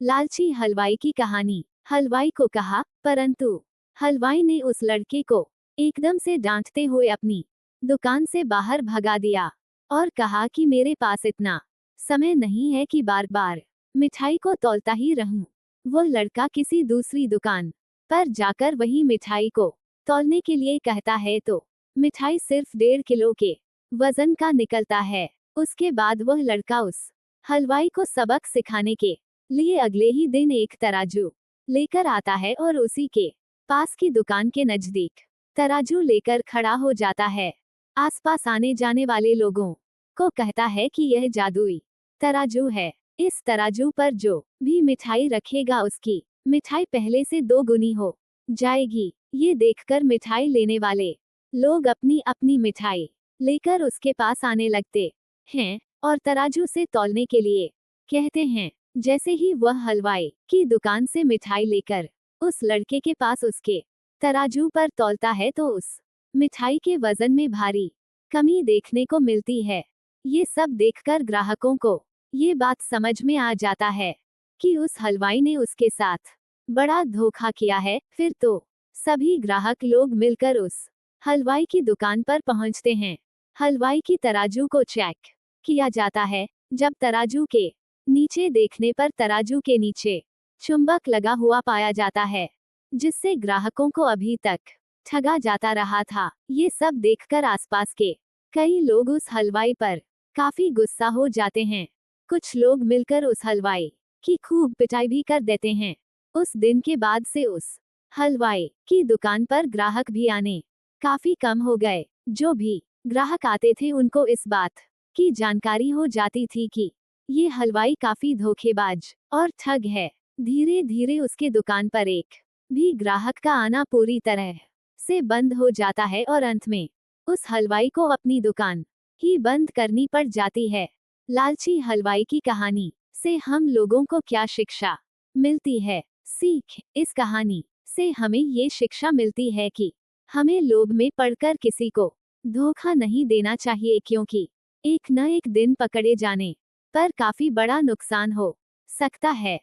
लालची हलवाई की कहानी। हलवाई को कहा, परंतु हलवाई ने उस लड़के को एकदम से डांटते हुए अपनी दुकान से बाहर भगा दिया और कहा कि मेरे पास इतना समय नहीं है कि बार बार मिठाई को तौलता ही रहूं। वो लड़का किसी दूसरी दुकान पर जाकर वही मिठाई को तौलने के लिए कहता है तो मिठाई सिर्फ 1.5 किलो के वजन का निकलता है। उसके बाद वह लड़का उस हलवाई को सबक सिखाने के लिए अगले ही दिन एक तराजू लेकर आता है और उसी के पास की दुकान के नजदीक तराजू लेकर खड़ा हो जाता है। आसपास आने जाने वाले लोगों को कहता है कि यह जादुई तराजू है। इस तराजू पर जो भी मिठाई रखेगा उसकी मिठाई पहले से 2 गुनी हो जाएगी। ये देखकर मिठाई लेने वाले लोग अपनी अपनी मिठाई लेकर उसके पास आने लगते हैं और तराजू से तौलने के लिए कहते हैं। जैसे ही वह हलवाई की दुकान से मिठाई लेकर उस लड़के के पास उसके तराजू पर तौलता है तो उस मिठाई के वजन में भारी कमी देखने को मिलती है। ये सब देखकर ग्राहकों को ये बात समझ में आ जाता है कि उस हलवाई ने उसके साथ बड़ा धोखा किया है। फिर तो सभी ग्राहक लोग मिलकर उस हलवाई की दुकान पर पहुंचते हैं। हलवाई की तराजू को चेक किया जाता है। जब तराजू के नीचे देखने पर तराजू के नीचे चुंबक लगा हुआ पाया जाता है, जिससे ग्राहकों को अभी तक ठगा जाता रहा था। ये सब देखकर आसपास के कई लोग उस हलवाई पर काफी गुस्सा हो जाते हैं। कुछ लोग मिलकर उस हलवाई की खूब पिटाई भी कर देते हैं। उस दिन के बाद से उस हलवाई की दुकान पर ग्राहक भी आने काफी कम हो गए। जो भी ग्राहक आते थे उनको इस बात की जानकारी हो जाती थी कि ये हलवाई काफी धोखेबाज और ठग है। धीरे धीरे उसके दुकान पर एक भी ग्राहक का आना पूरी तरह से बंद हो जाता है और अंत में उस हलवाई को अपनी दुकान ही बंद करनी पड़ जाती है। लालची हलवाई की कहानी से हम लोगों को क्या शिक्षा मिलती है? सीख। इस कहानी से हमें ये शिक्षा मिलती है कि हमें लोभ में पड़कर किसी को धोखा नहीं देना चाहिए, क्योंकि एक न एक दिन पकड़े जाने पर काफी बड़ा नुकसान हो सकता है।